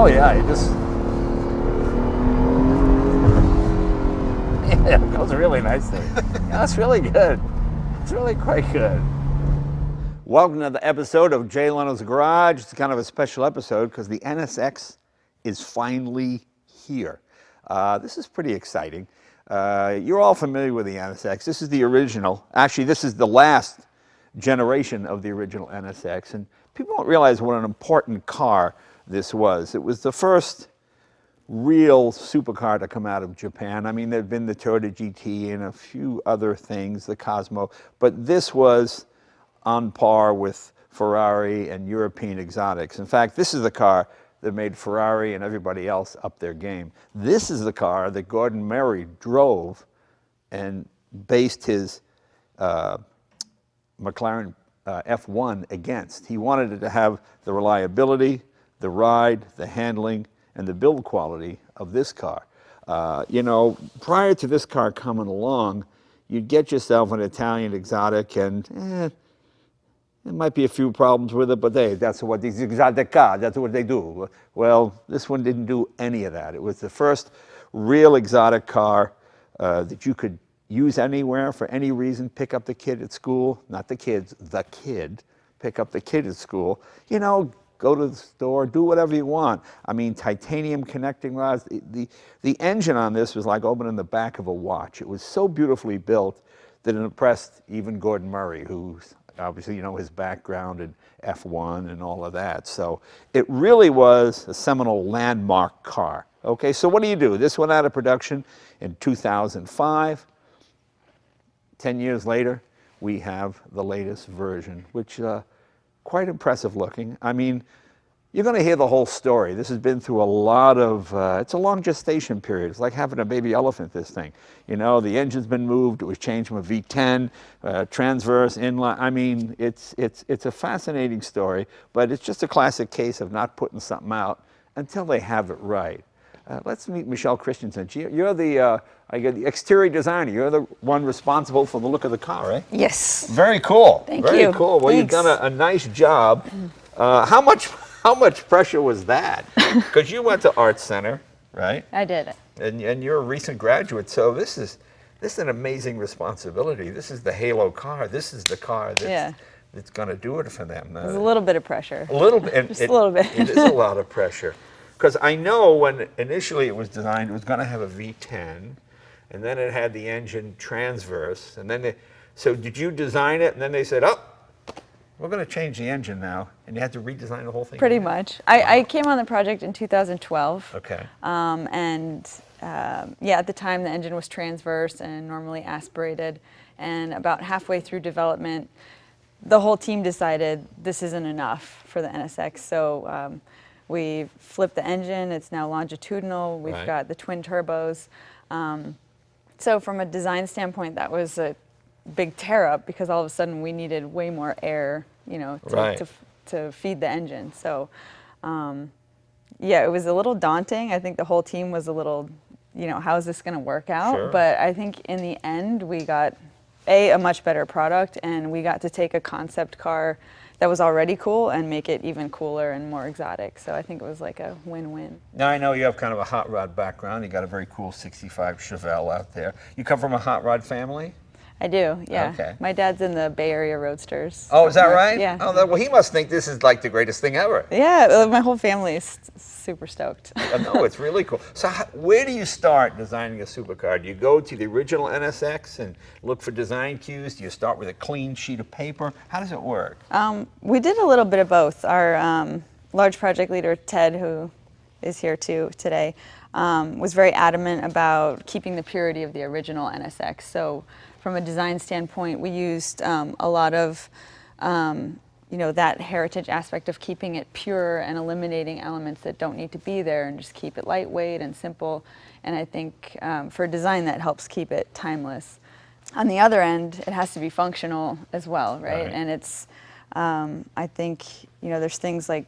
Oh yeah, you just yeah, it goes really nicely. Yeah, that's really good. It's really quite good. Welcome to the episode of Jay Leno's Garage. It's kind of a special episode because the NSX is finally here. This is pretty exciting. You're all familiar with the NSX. This is the original. Actually, this is the last generation of the original NSX. And people don't realize what an important car this was. It was the first real supercar to come out of Japan. I mean, there'd been the Toyota GT and a few other things, the Cosmo, but this was on par with Ferrari and European exotics. In fact, this is the car that made Ferrari and everybody else up their game. This is the car that Gordon Murray drove and based his McLaren F1 against. He wanted it to have the reliability, the ride, the handling, and the build quality of this car. You know, prior to this car coming along, you'd get yourself an Italian exotic and there might be a few problems with it, but hey, that's what these exotic cars, that's what they do. Well, this one didn't do any of that. It was the first real exotic car that you could use anywhere for any reason, pick up the kid at school, not the kids, the kid, pick up the kid at school, you know, go to the store, do whatever you want. I mean, titanium connecting rods. The engine on this was like opening the back of a watch. It was so beautifully built that it impressed even Gordon Murray, who's obviously, you know, his background in F1 and all of that. So it really was a seminal landmark car. Okay, so what do? This went out of production in 2005. 10 years later, we have the latest version, which quite impressive looking. I mean, you're going to hear the whole story. This has been through a lot of, it's a long gestation period. It's like having a baby elephant, this thing. You know, the engine's been moved. It was changed from a V10, transverse, inline. I mean, it's a fascinating story, but it's just a classic case of not putting something out until they have it right. Let's meet Michelle Christensen. You're the exterior designer. You're the one responsible for the look of the car, right? Yes. Very cool. Thank you. Very cool. Well, Thanks. You've done a nice job. How much pressure was that? Because you went to Art Center, right? I did. And you're a recent graduate, so this is an amazing responsibility. This is the halo car. This is the car that's going to do it for them. There's a little bit of pressure. A little bit. Just a little bit. It is a lot of pressure. Because I know when initially it was designed, it was going to have a V10, and then it had the engine transverse, and then so did you design it, and then they said, oh, we're going to change the engine now, and you had to redesign the whole thing? Pretty much. I came on the project in 2012. Okay. Yeah, at the time the engine was transverse and normally aspirated, and about halfway through development, the whole team decided this isn't enough for the NSX, so we flipped the engine. It's now longitudinal. We've got the twin turbos. So from a design standpoint, that was a big tear up because all of a sudden we needed way more air, you know, to feed the engine. So yeah, it was a little daunting. I think the whole team was a little, you know, how is this going to work out? Sure. But I think in the end we got a much better product, and we got to take a concept car that was already cool and make it even cooler and more exotic. So I think it was like a win-win. Now I know you have kind of a hot rod background. You got a very cool 65 Chevelle out there. You come from a hot rod family? I do, yeah. Okay. My dad's in the Bay Area Roadsters. Oh, is that right? Yeah. Oh, well, he must think this is like the greatest thing ever. Yeah, my whole family is super stoked. No, it's really cool. So where do you start designing a supercar? Do you go to the original NSX and look for design cues? Do you start with a clean sheet of paper? How does it work? We did a little bit of both. Our large project leader, Ted, who is here too today, was very adamant about keeping the purity of the original NSX. So from a design standpoint, we used a lot of you know, that heritage aspect of keeping it pure and eliminating elements that don't need to be there, and just keep it lightweight and simple. And I think for design that helps keep it timeless. On the other end, it has to be functional as well, right? And it's, I think, you know, there's things like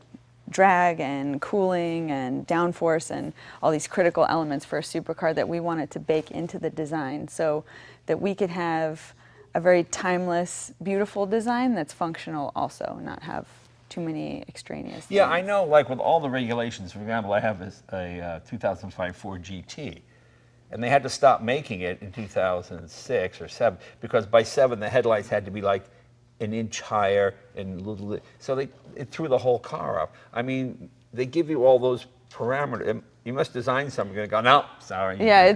drag and cooling and downforce and all these critical elements for a supercar that we wanted to bake into the design so that we could have a very timeless, beautiful design that's functional also, not have too many extraneous Yeah, things. I know, like with all the regulations, for example, I have a 2005 Ford GT, and they had to stop making it in 2006 or 7, because by 7 the headlights had to be like an inch higher, and so it threw the whole car up. I mean, they give you all those parameters. You must design something, you're gonna go, no, sorry. Yeah,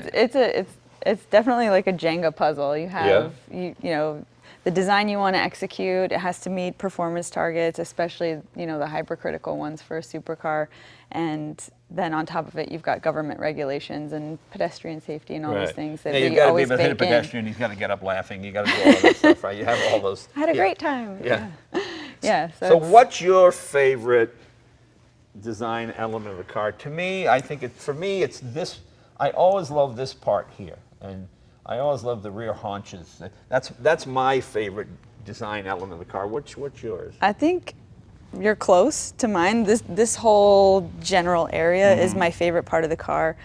it's definitely like a Jenga puzzle. You have you know, the design you want to execute. It has to meet performance targets, especially the hypercritical ones for a supercar. And then on top of it, you've got government regulations and pedestrian safety and all these things that you've we got to be always able to hit a bake in. pedestrian. He's got to get up laughing. You got to do all of that stuff, right? You have all those. I had a great time. Yeah. Yeah. So what's your favorite design element of the car? To me, I think for me, it's this. I always love this part here, and I always love the rear haunches. That's my favorite design element of the car. What's yours? I think you're close to mine. This whole general area is my favorite part of the car.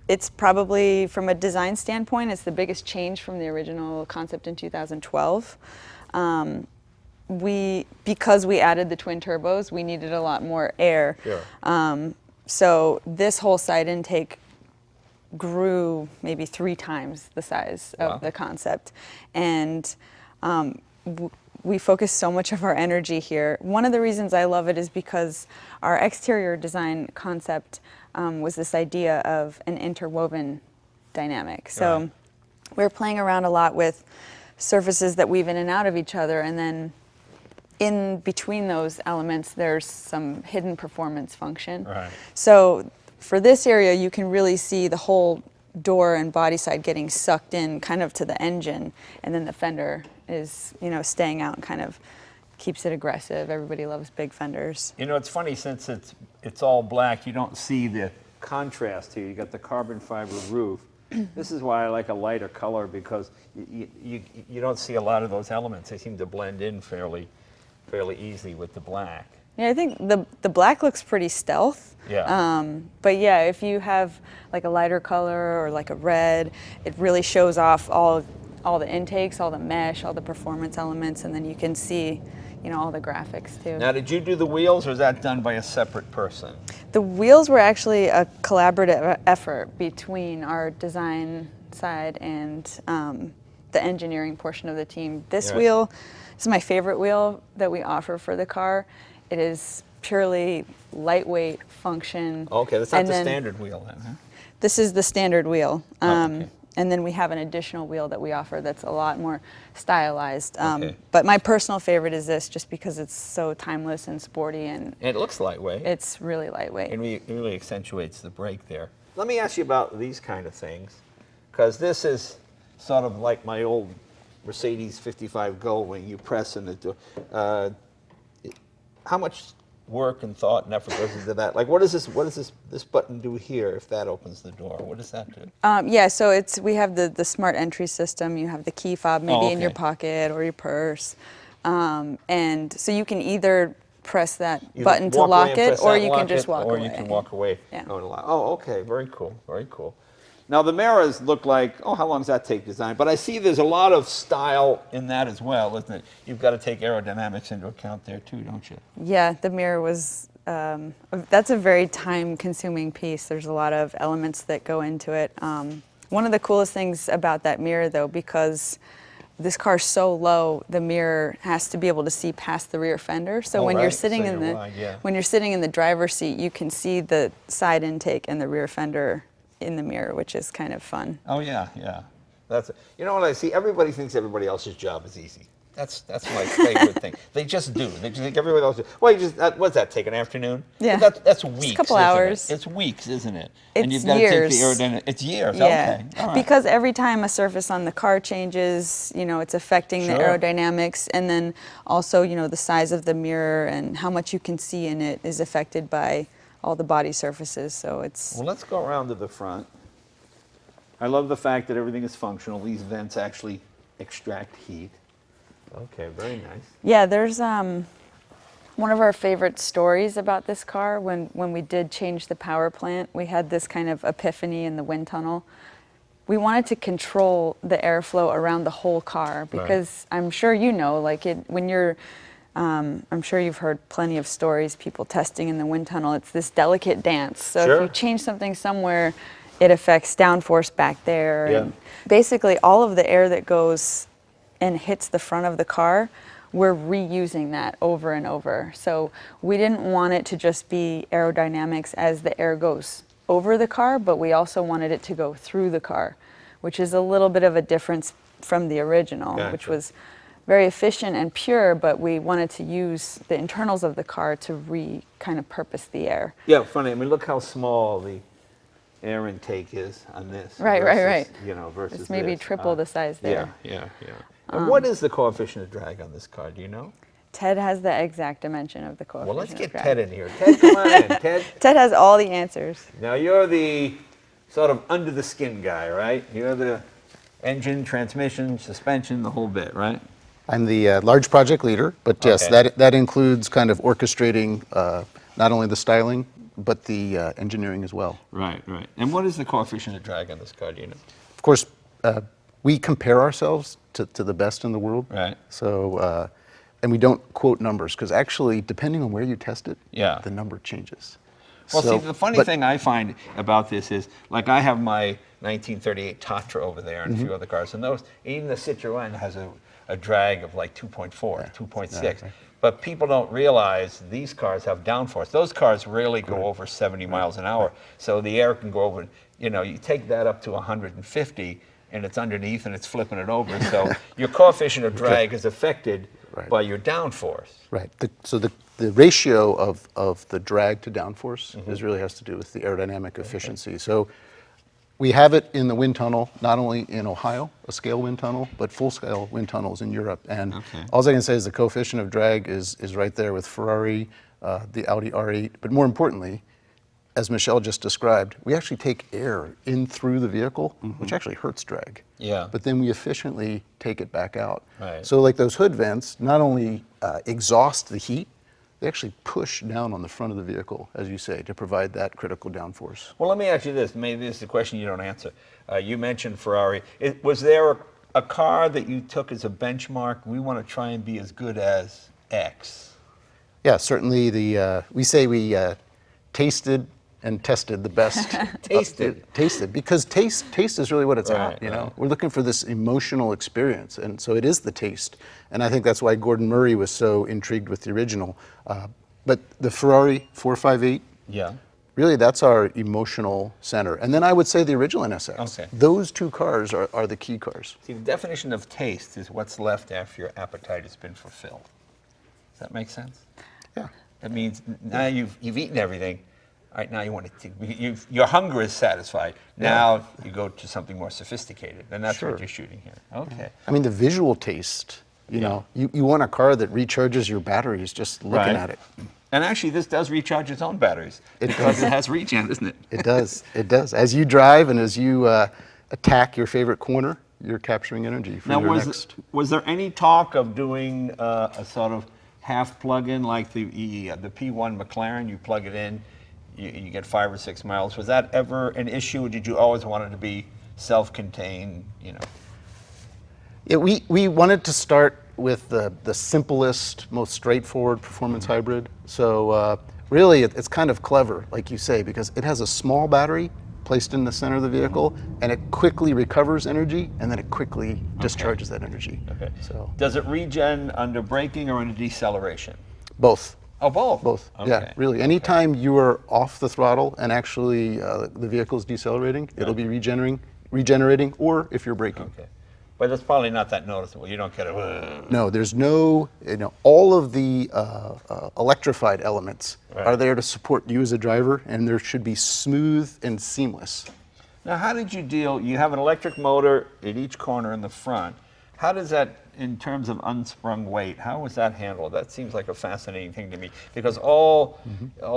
It's probably, from a design standpoint, it's the biggest change from the original concept in 2012. Because we added the twin turbos, we needed a lot more air. Sure. So this whole side intake grew maybe 3 times the size of the concept. And we focus so much of our energy here. One of the reasons I love it is because our exterior design concept was this idea of an interwoven dynamic. So we're playing around a lot with surfaces that weave in and out of each other, and then in between those elements there's some hidden performance function. Right. So for this area you can really see the whole door and body side getting sucked in kind of to the engine, and then the fender is staying out and kind of keeps it aggressive. Everybody loves big fenders. It's funny, since it's all black, you don't see the contrast here. You got the carbon fiber roof. This is why I like a lighter color, because you don't see a lot of those elements. They seem to blend in fairly easily with the black. Yeah, I think the black looks pretty stealth. Yeah. But yeah, if you have like a lighter color or like a red, it really shows off all the intakes, all the mesh, all the performance elements, and then you can see all the graphics too. Now, did you do the wheels, or is that done by a separate person? The wheels were actually a collaborative effort between our design side and the engineering portion of the team. This wheel is my favorite wheel that we offer for the car. It is purely lightweight function. Okay, that's not the standard wheel then, huh? This is the standard wheel. Okay. And then we have an additional wheel that we offer that's a lot more stylized. But my personal favorite is this, just because it's so timeless and sporty, and it looks lightweight. It's really lightweight. It really accentuates the brake there. Let me ask you about these kind of things, because this is sort of like my old Mercedes 55 Gullwing. You press and it do. How much work and thought and effort goes into that? Like, what does this button do here if that opens the door? What does that do? Yeah, so we have the smart entry system. You have the key fob maybe in your pocket or your purse. And so you can either press that button to lock it, or you can just walk away. Or you can walk away. Yeah. Oh, okay, very cool, very cool. Now the mirrors look like, how long does that take to design? But I see there's a lot of style in that as well, isn't it? You've got to take aerodynamics into account there too, don't you? Yeah, the mirror was, that's a very time-consuming piece. There's a lot of elements that go into it. One of the coolest things about that mirror, though, because this car's so low, the mirror has to be able to see past the rear fender. So when you're sitting when you're sitting in the driver's seat, you can see the side intake and the rear fender in the mirror, which is kind of fun. Oh yeah, yeah. That's what I see. Everybody thinks everybody else's job is easy. That's my favorite thing. They just do. They just think everybody else. Well, what's that take, an afternoon? Yeah. That's weeks. It's a couple hours. It's weeks, isn't it? It's and you've got years. to take the aerodynamic. It's years. Yeah. Okay. All right. Because every time a surface on the car changes, it's affecting the aerodynamics, and then also, the size of the mirror and how much you can see in it is affected by all the body surfaces. So it's. Well, let's go around to the front. I love the fact that everything is functional. These vents actually extract heat. Okay, very nice. Yeah, there's one of our favorite stories about this car. When we did change the power plant, we had this kind of epiphany in the wind tunnel. We wanted to control the airflow around the whole car, because I'm sure like when you're I'm sure you've heard plenty of stories, people testing in the wind tunnel. It's this delicate dance. So Sure. if you change something somewhere, it affects downforce back there. Yeah. And basically, all of the air that goes and hits the front of the car, we're reusing that over and over. So we didn't want it to just be aerodynamics as the air goes over the car, but we also wanted it to go through the car, which is a little bit of a difference from the original, which Gotcha. was very efficient and pure, but we wanted to use the internals of the car to kind of purpose the air. Yeah, funny. I mean, look how small the air intake is on this. Right, versus, right. You know, versus It's maybe this. triple the size there. Yeah. And what is the coefficient of drag on this car? Do you know? Ted has the exact dimension of the coefficient. Well, let's of get drag. Ted in here. Ted, come on in. Ted. Ted has all the answers. Now you're the sort of under the skin guy, right? You're the engine, transmission, suspension, the whole bit, right? I'm the large project leader, but yes, Okay. that includes kind of orchestrating not only the styling, but the engineering as well. Right. And what is the coefficient of drag on this car? Do you know? Of course, we compare ourselves to the best in the world. Right. So, and we don't quote numbers, because actually, depending on where you test it, Yeah. the number changes. Well, So- see, the funny but- thing I find about this is, like, I have my 1938 Tatra over there and a few other cars, and those, even the Citroën has a drag of like 2.4, 2.6. right. But people don't realize these cars have downforce. Those cars rarely go over 70 miles an hour, so the air can go over, you know, you take that up to 150, and it's underneath and it's flipping it over. So your coefficient of drag is affected Right. by your downforce. Right. So the ratio of the drag to downforce is really has to do with the aerodynamic efficiency. So we have it in the wind tunnel, not only in Ohio, a scale wind tunnel, but full-scale wind tunnels in Europe. And all I can say is the coefficient of drag is right there with Ferrari, the Audi R8. But more importantly, as Michelle just described, we actually take air in through the vehicle, which actually hurts drag. Yeah. But then we efficiently take it back out. Right. So like those hood vents not only exhaust the heat, they actually push down on the front of the vehicle, as you say, to provide that critical downforce. Well, let me ask you this. Maybe this is a question you don't answer. You mentioned Ferrari. Was there a car that you took as a benchmark? We want to try and be as good as X. Yeah, certainly we say we tasted and tested the best. Tasted, because taste is really what it's at, you know? Right. We're looking for this emotional experience, and so it is the taste. And I think that's why Gordon Murray was so intrigued with the original. But the Ferrari 458, Yeah. really that's our emotional center. And then I would say the original NSX. Okay. Those two cars are the key cars. See, the definition of taste is what's left after your appetite has been fulfilled. Does that make sense? Yeah. That means now you've eaten everything. All right, now you want to. Your hunger is satisfied. Now you go to something more sophisticated, and that's Sure. what you're shooting here. Okay. I mean, the visual taste, you know, you want a car that recharges your batteries just looking Right. at it. And actually, this does recharge its own batteries because it has regen, doesn't it? It does, it does. As you drive and as you attack your favorite corner, you're capturing energy for Now, your next. was there any talk of doing a sort of half plug-in like the P1 McLaren? You plug it in, you get 5 or 6 miles. Was that ever an issue, or did you always want it to be self-contained, you know? Yeah, we wanted to start with the simplest, most straightforward performance hybrid. So really, it's kind of clever, like you say, because it has a small battery placed in the center of the vehicle, and it quickly recovers energy, and then it quickly discharges that energy. Okay. So Does it regen under braking or under deceleration? both. Oh, both? Both. Okay. Yeah, really. Anytime you are off the throttle and actually the vehicle is decelerating, it'll be regenerating, or if you're braking. Okay. But it's probably not that noticeable. You don't get a... No, there's no, all of the electrified elements Right. are there to support you as a driver, and there should be smooth and seamless. Now, how did you deal? You have an electric motor at each corner in the front. How does that, in terms of unsprung weight, how was that handled? That seems like a fascinating thing to me, because all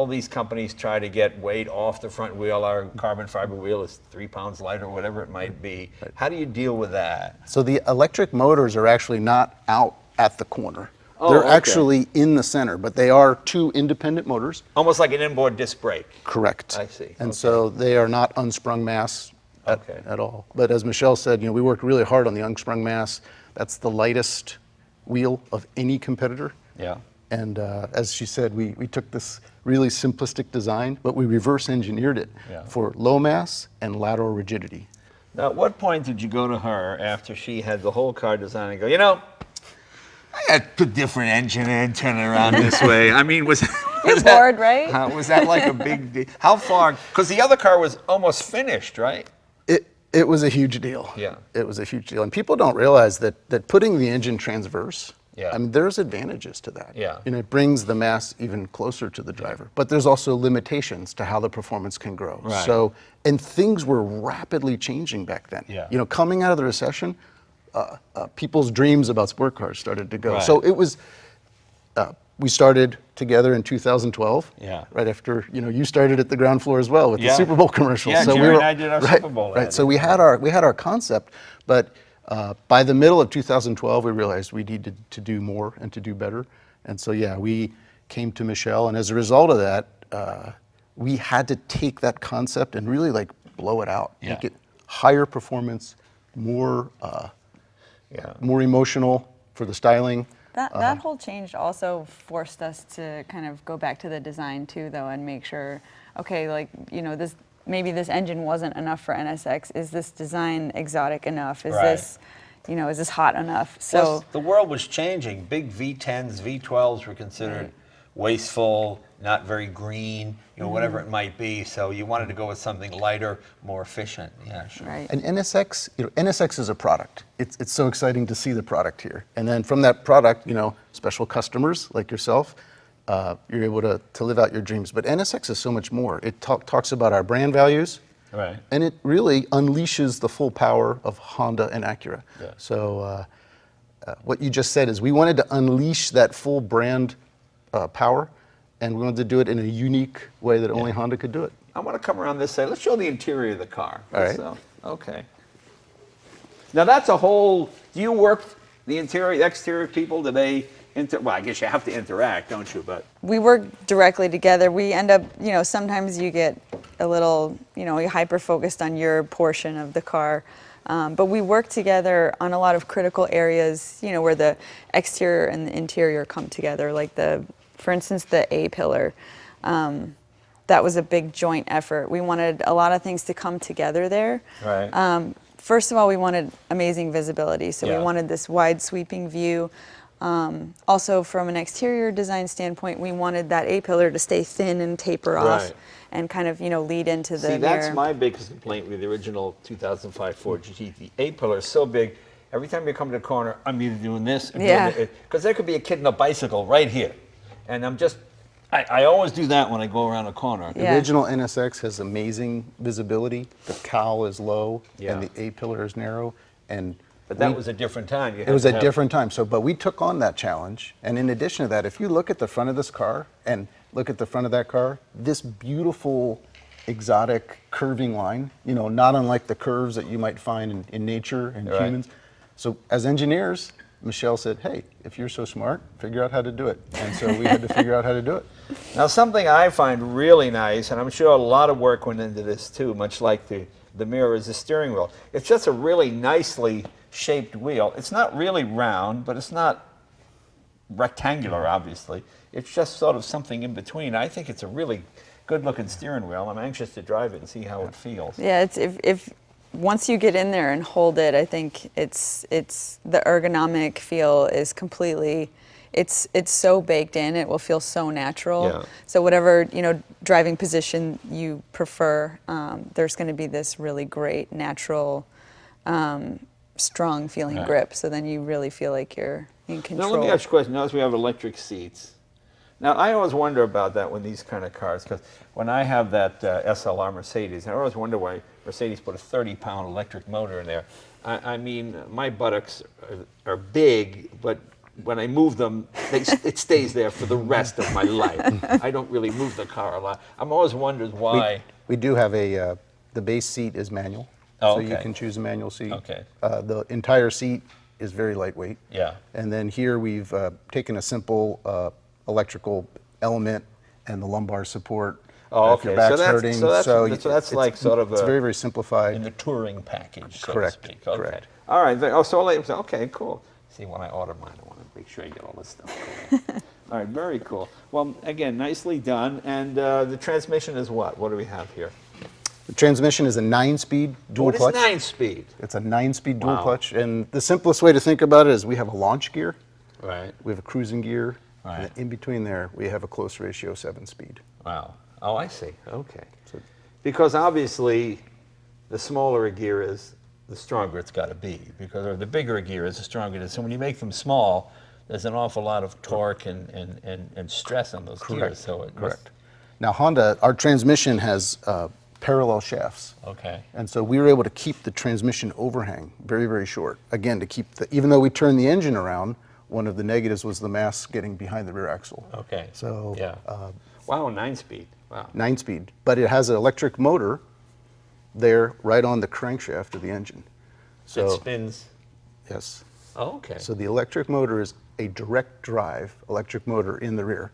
these companies try to get weight off the front wheel. Our carbon fiber wheel is 3 pounds lighter, or whatever it might be. How do you deal with that? So the electric motors are actually not out at the corner. Oh, They're okay. actually in the center, but they are two independent motors. Almost like an inboard disc brake. Correct. I see. And Okay. so they are not unsprung mass Okay. at all. But as Michelle said, we worked really hard on the unsprung mass. That's the lightest wheel of any competitor. Yeah. And as she said, we took this really simplistic design, but we reverse engineered it for low mass and lateral rigidity. Now, at what point did you go to her after she had the whole car design and go, you know, I got to put different engine in, turn it around this way? I mean, was You're bored, right? was that like a big deal? How far? Because the other car was almost finished, right? It was a huge deal. Yeah. It was a huge deal. And people don't realize that putting the engine transverse, Yeah. I mean, there's advantages to that. Yeah. And it brings the mass even closer to the driver. But there's also limitations to how the performance can grow. Right. So, and things were rapidly changing back then. Yeah. You know, coming out of the recession, people's dreams about sport cars started to go. Right. So it was, we started together in 2012. Yeah. Right after, you know, you started at the ground floor as well with the Super Bowl commercial. Yeah, so Jerry and I did our Super Bowl Right. ad. So we had our concept, but by the middle of 2012, we realized we needed to do more and to do better. And so, yeah, we came to Michelle, and as a result of that, we had to take that concept and really like blow it out, make it higher performance, more more emotional for the styling. That whole change also forced us to kind of go back to the design too, though, and make sure, okay, like, you know, maybe this engine wasn't enough for NSX. Is this design exotic enough? Is this, you know, is this hot enough? So Plus, the world was changing. Big V10s, V12s were considered wasteful, not very green, you know, whatever it might be. So you wanted to go with something lighter, more efficient. Yeah, sure. Right. And NSX, you know, NSX is a product. It's so exciting to see the product here. And then from that product, you know, special customers like yourself, you're able to live out your dreams. But NSX is so much more. It talks about our brand values. Right. And it really unleashes the full power of Honda and Acura. Yeah. So what you just said is we wanted to unleash that full brand power, and we wanted to do it in a unique way that only Honda could do it. I want to come around this side. Let's show the interior of the car. All right. So, okay. Now that's a whole, do you work the interior, exterior people? Do they, well, I guess you have to interact, don't you? But we work directly together. We end up, you know, sometimes you get a little, you know, hyper-focused on your portion of the car. But we work together on a lot of critical areas, you know, where the exterior and the interior come together, like for instance, the A-pillar. That was a big joint effort. We wanted a lot of things to come together there. Right. First of all, we wanted amazing visibility. So we wanted this wide sweeping view. Also, from an exterior design standpoint, we wanted that A-pillar to stay thin and taper off and kind of, you know, lead into the mirror. That's my biggest complaint with the original 2005 Ford GT. The A-pillar is so big, every time you come to the corner, I'm either doing this or doing it. Because there could be a kid in a bicycle right here. And I always do that when I go around a corner. The original NSX has amazing visibility. The cowl is low and the A-pillar is narrow. But that was a different time. It was a different time. So, but we took on that challenge. And in addition to that, if you look at the front of this car and look at the front of that car, this beautiful, exotic curving line, you know, not unlike the curves that you might find in nature and humans. So as engineers, Michelle said, hey, if you're so smart, figure out how to do it. And so we had to figure out how to do it. Now, something I find really nice, and I'm sure a lot of work went into this too, much like the mirror, is the steering wheel. It's just a really nicely shaped wheel. It's not really round, but it's not rectangular, obviously. It's just sort of something in between. I think it's a really good-looking steering wheel. I'm anxious to drive it and see how it feels. Yeah, it's if once you get in there and hold it, I think it's the ergonomic feel is completely. It's so baked in. It will feel so natural. Yeah. So whatever, you know, driving position you prefer, there's going to be this really great natural, strong feeling grip. So then you really feel like you're in control. Now let me ask you a question. Notice we have electric seats. Now I always wonder about that with these kind of cars, because when I have that SLR Mercedes, I always wonder why Mercedes put a 30-pound electric motor in there. I mean, my buttocks are big, but when I move them, it stays there for the rest of my life. I don't really move the car a lot. I'm always wondered why. We do have the base seat is manual, so you can choose a manual seat. Okay. The entire seat is very lightweight. Yeah. And then here we've taken a simple electrical element and the lumbar support. Oh, if your okay. back's hurting. So that's like sort of it's very, very simplified. in the touring package, so Correct. to speak. Okay. Correct. All right. Oh, so okay, cool. See, when I order mine, I want to make sure I get all this stuff correct. All right, very cool. Well, again, nicely done. And the transmission is what? What do we have here? The transmission is a 9-speed dual clutch. What is 9-speed? It's a 9-speed dual Wow. clutch. And the simplest way to think about it is we have a launch gear, Right. we have a cruising gear, Right. and in between there, we have a close ratio 7-speed. Wow. Oh, I see. Okay. Because obviously, the smaller a gear is, the stronger it's got to be. Because or the bigger a gear is, the stronger it is. So when you make them small, there's an awful lot of torque and stress on those gears. So it Correct. Now Honda, our transmission has parallel shafts. Okay. And so we were able to keep the transmission overhang very, very short. Again, to keep the, even though we turned the engine around, one of the negatives was the mass getting behind the rear axle. Okay. So Yeah. Wow, 9-speed. Wow. 9-speed, but it has an electric motor there right on the crankshaft of the engine. So It spins. yes. Oh, okay. So the electric motor is a direct drive electric motor in the rear.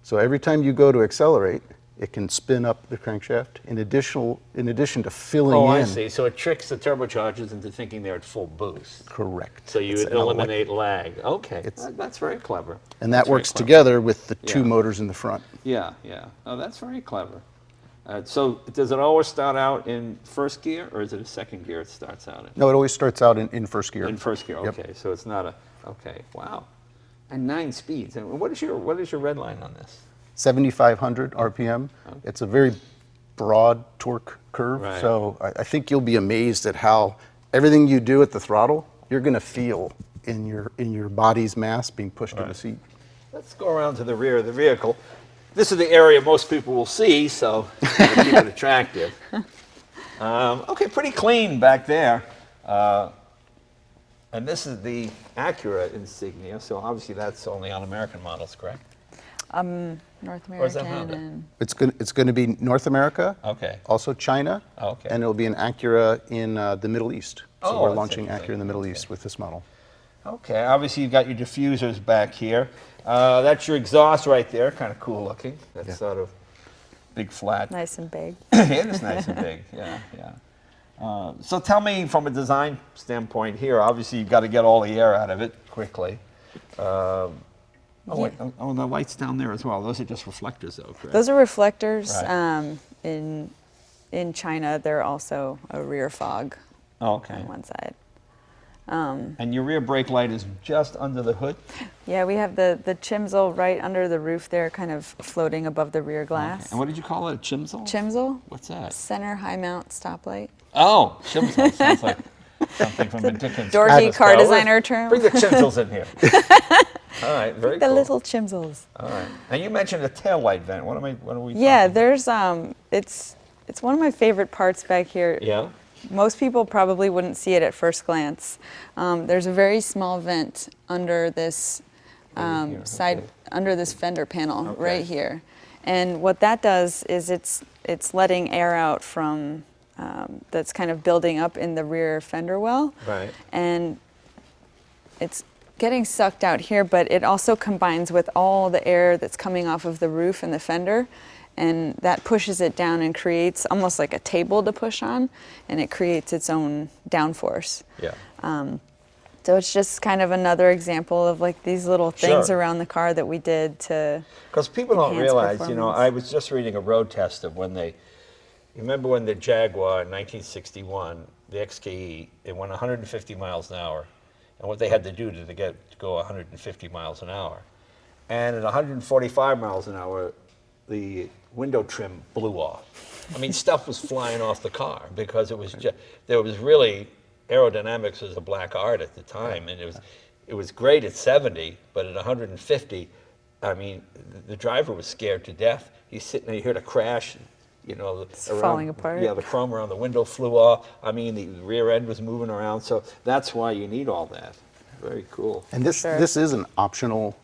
So every time you go to accelerate, it can spin up the crankshaft in addition to filling Oh, in. I see. So it tricks the turbochargers into thinking they're at full boost. Correct. So you It's an eliminate lag. Okay. It's- That's very clever. And that That's very works clever. together with the two Yeah. motors in the front. Yeah, yeah. Oh, that's very clever. So does it always start out in first gear, or is it a second gear it starts out in? No, it always starts out in first gear. In first gear, Yep. okay. So it's not a, okay, wow. And 9 speeds. And what is your red line on this? 7,500 RPM. It's a very broad torque curve. Right. So I think you'll be amazed at how everything you do at the throttle, you're going to feel in your body's mass being pushed to the seat. Let's go around to the rear of the vehicle. This is the area most people will see, so to keep it attractive. Okay, pretty clean back there. And this is the Acura insignia, so obviously that's only on American models, correct? North Or is that American Honda? and It's going to be North America, Okay. also China, Okay. and it'll be an Acura in the Middle East. So Oh, we're that's launching interesting. Acura in the Middle Okay. East with this model. Okay, obviously you've got your diffusers back here. That's your exhaust right there, kind of cool looking. That's Yeah. sort of big flat. nice and big. It is nice and big, yeah, yeah. So tell me from a design standpoint here, obviously you've got to get all the air out of it quickly. Wait, oh, the lights down there as well. Those are just reflectors though, correct? Those are reflectors. Right. In China, they're also a rear fog Oh, okay. on one side. And your rear brake light is just under the hood? Yeah, we have the chimsel right under the roof there, kind of floating above the rear glass. And what did you call it, a chimsel? Chimsel? What's that? Center high mount stoplight. Oh, chimsel. Sounds like something from a Dickens. Dorky car Well, designer term. Bring the chimsels in here. All right, very The cool. little chimsels. All right. And you mentioned a tail light vent. What are we Yeah, talking there's it's one of my favorite parts back here. about? Yeah? Most people probably wouldn't see it at first glance. There's a very small vent under this here, side, okay. under this fender panel Okay. right here. And what that does is it's letting air out from that's kind of building up in the rear fender well. Right. And it's getting sucked out here, but it also combines with all the air that's coming off of the roof and the fender, and that pushes it down and creates almost like a table to push on, and it creates its own downforce. Yeah. So it's just kind of another example of like these little things Sure. around the car that we did to. Because people don't Enhanced realize, performance. I was just reading a road test of when you remember when the Jaguar in 1961, the XKE, it went 150 miles an hour, and what they had to do to go 150 miles an hour. And at 145 miles an hour, the window trim blew off. I mean, stuff was flying off the car because it was there was really, Aerodynamics was a black art at the time, and it was great at 70, but at 150, I mean, the driver was scared to death. He's sitting there, you heard a crash, It's falling apart. Yeah, the chrome around the window flew off. I mean, the rear end was moving around, so that's why you need all that. Very cool. And this Sure. this is an optional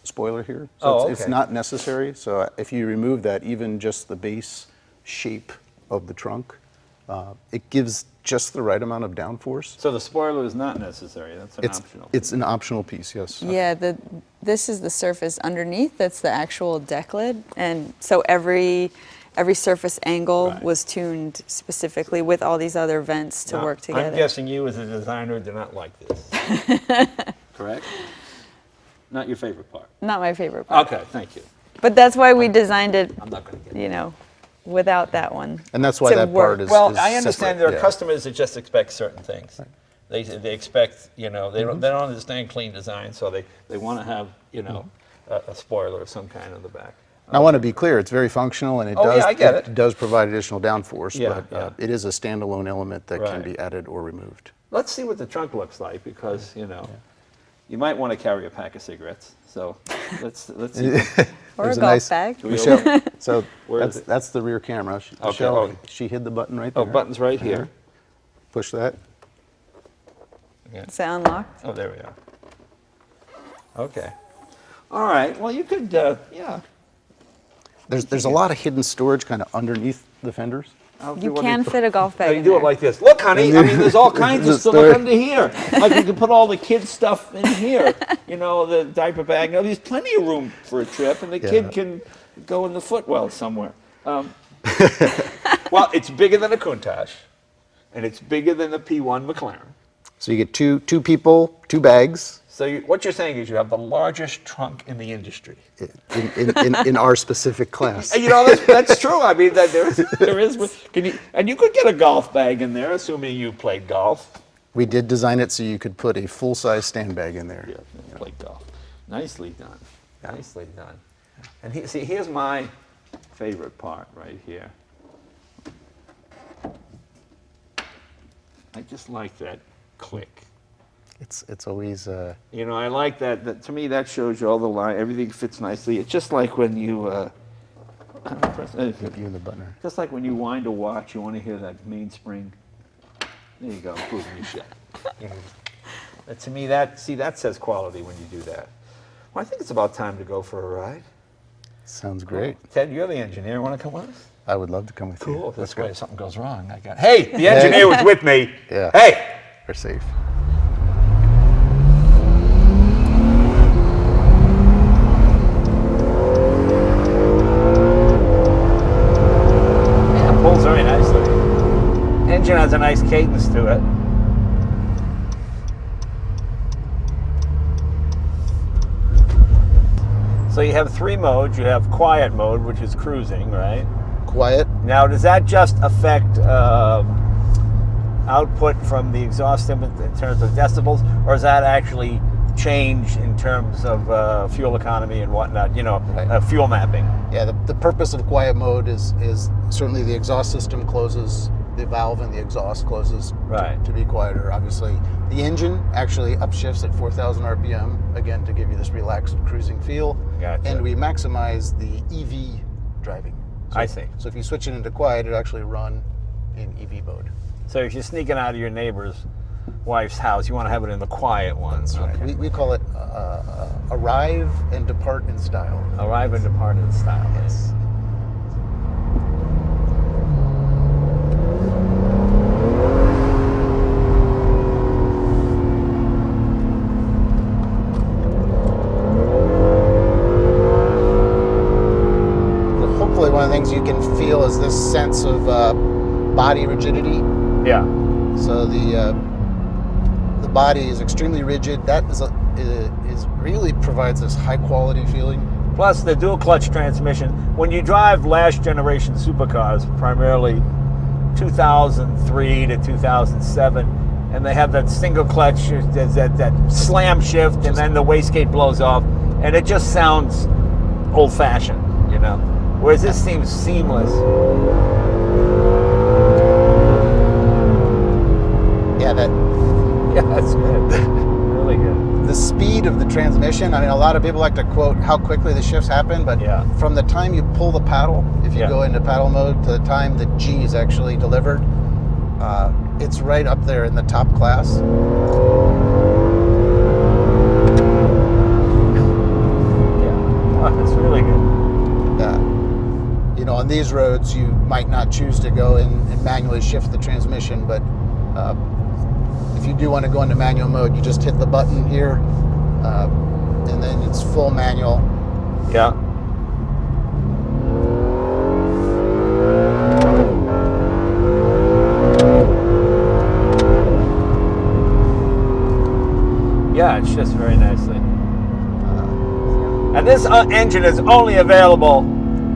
spoiler here. So Oh, it's okay. not necessary. So if you remove that, even just the base shape of the trunk, it gives just the right amount of downforce. So the spoiler is not necessary. That's an optional. It's an optional piece, yes. Yeah, this is the surface underneath. That's the actual deck lid, and so every surface angle Right. was tuned specifically with all these other vents to Now, work together. I'm guessing you, as a designer, do not like this. correct? Not your favorite part. Not my favorite part. Okay, thank you. But that's why we designed it, I'm not going to get you know, without that one. And that's why to that work. part is Well, is I understand separate, there are yeah. customers that just expect certain things. They expect, you know, they don't understand clean design, so they want to have, you know, a spoiler of some kind on the back. I want to be clear, it's very functional, and it Oh, does yeah, I get it. does provide additional downforce, Yeah, but it is a standalone element that can Right. be added or removed. Let's see what the trunk looks like, because, you know, you might want to carry a pack of cigarettes. So let's see. Or a There's golf nice- bag. Michelle, so Where is it? that's the rear camera. Okay, Michelle, oh. she hid the button right there. Oh, button's right here. Push that. Is it unlocked? Oh, there we are. Okay. All right. Well, you could, yeah. There's a lot of hidden storage kind of underneath the fenders. You can fit a golf No, bag you in do there. it like this. Look, honey, I mean, there's all kinds of Just stuff there. under here. Like you can put all the kids' stuff in here. You know, the diaper bag. Now, there's plenty of room for a trip, and the kid can go in the footwell somewhere. Well, it's bigger than a Countach, and it's bigger than the P1 McLaren. So you get two people, 2 bags So what you're saying is you have the largest trunk in the industry. in our specific class. And, you know, that's true. I mean, there is. And you could get a golf bag in there, assuming you played golf. We did design it so you could put a full-size stand bag in there. Yeah, played golf. Nicely done. Nicely done. And see, here's my favorite part right here. I just like that click. It's always You know, I like that. To me, that shows you all the line. Everything fits nicely. It's just like when you. Press anything. you and the button. Just like when you wind a watch, you want to hear that mainspring. There you go, proving you shit. To me, that says quality when you do that. Well, I think it's about time to go for a ride. Sounds great. Ted, you're the engineer. Want to come with us? I would love to come with you. Cool. This Let's way, go. if something goes wrong, I got. Hey, the engineer was with me. Yeah. Hey. We're safe. Yeah, it pulls very nicely. Engine has a nice cadence to it. So you have 3 modes. You have quiet mode, which is cruising, right? Quiet. Now, does that just affect output from the exhaust in terms of decibels, or does that actually change in terms of fuel economy and whatnot? You know, Right. fuel mapping. Yeah, the purpose of quiet mode is certainly the exhaust system closes, the valve and the exhaust closes Right. to be quieter, obviously. The engine actually upshifts at 4,000 RPM, again, to give you this relaxed cruising feel. Gotcha. And we maximize the EV driving. I see. So if you switch it into quiet, it actually run in EV mode. So if you're sneaking out of your neighbor's wife's house, you want to have it in the quiet ones. Okay. We call it arrive and depart in style. Arrive and depart in style. Yes. Hopefully one of the things you can feel is this sense of body rigidity. Yeah. So the body is extremely rigid. That is really provides this high quality feeling. Plus the dual clutch transmission. When you drive last generation supercars, primarily 2003 to 2007, and they have that single clutch, there's that slam shift, and then the wastegate blows off, and it just sounds old fashioned, you know. Whereas this seems seamless. Yeah, Yeah, that's good. Really good. the speed of the transmission. I mean, a lot of people like to quote how quickly the shifts happen, but Yeah. from the time you pull the paddle, if you Yeah. go into paddle mode, to the time the G is actually delivered, it's right up there in the top class. Yeah. Oh, that's really good. You know, on these roads, you might not choose to go in and manually shift the transmission, but if you do want to go into manual mode, you just hit the button here, and then it's full manual. Yeah. Yeah, match just very nicely. And this engine is only available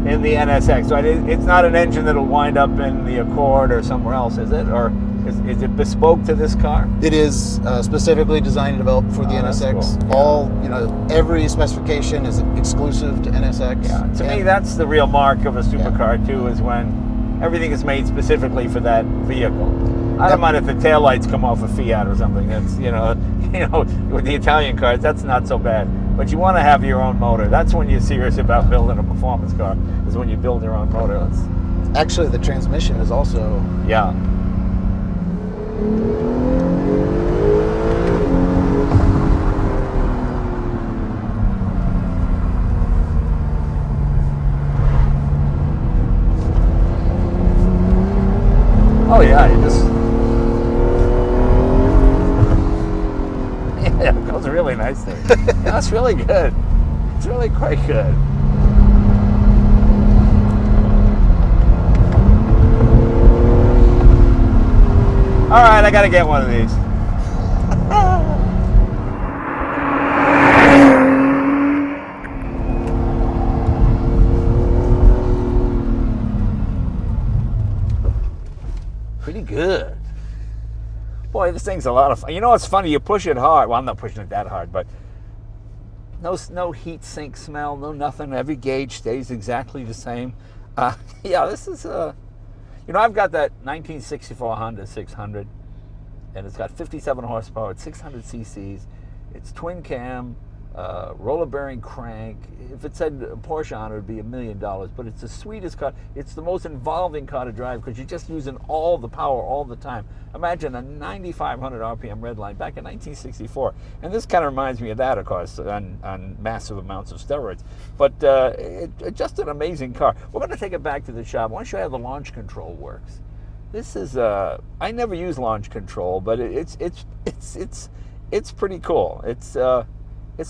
in the NSX, right? It's not an engine that'll wind up in the Accord or somewhere else, is it? Or is it bespoke to this car? It is specifically designed and developed for the NSX. Cool. All, every specification is exclusive to NSX. Yeah. To me, that's the real mark of a supercar too, is when everything is made specifically for that vehicle. I don't mind if the taillights come off a Fiat or something. That's with the Italian cars, that's not so bad. But you want to have your own motor. That's when you're serious about building a performance car. Is when you build your own motor. Actually, the transmission is also. Yeah. Oh yeah, you just. Yeah, it goes really nicely. That's really good. It's really quite good. All right, I gotta get one of these. Pretty good. Boy, this thing's a lot of fun. You know what's funny? You push it hard. Well, I'm not pushing it that hard, but no heat sink smell, no nothing. Every gauge stays exactly the same. Yeah, this is I've got that 1964 Honda 600, and it's got 57 horsepower, it's 600 cc's, it's twin cam, roller bearing crank. If it said Porsche on it, it would be $1 million, but it's the sweetest car. It's the most involving car to drive because you're just using all the power all the time. Imagine a 9,500 RPM redline back in 1964. And this kind of reminds me of that, of course, on massive amounts of steroids. But it's just an amazing car. We're going to take it back to the shop. I want to show you how the launch control works. This is, I never use launch control, but it's pretty cool. It's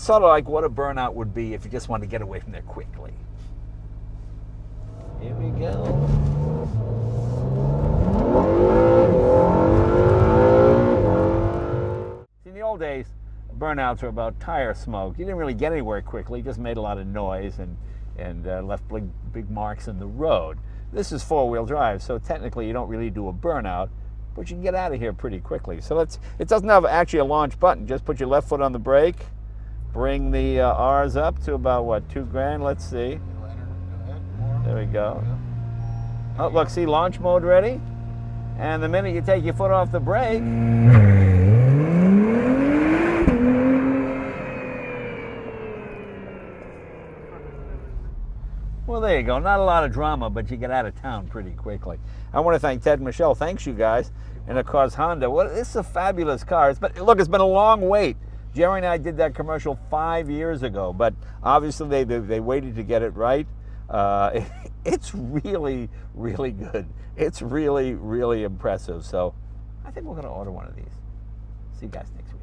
sort of like what a burnout would be if you just want to get away from there quickly. Here we go. In the old days, burnouts were about tire smoke. You didn't really get anywhere quickly, just made a lot of noise and left big marks in the road. This is four-wheel drive, so technically you don't really do a burnout, but you can get out of here pretty quickly. So it doesn't have actually a launch button. Just put your left foot on the brake, bring the R's up to about, what, 2 grand? Let's see. There we go. Oh, look, see, launch mode ready? And the minute you take your foot off the brake, well, there you go. Not a lot of drama, but you get out of town pretty quickly. I want to thank Ted and Michelle. Thanks, you guys. And, of course, Honda. Well, this is a fabulous car. Look, it's been a long wait. Jerry and I did that commercial 5 years ago, but obviously they waited to get it right. It's really, really good. It's really, really impressive. So I think we're going to order one of these. See you guys next week.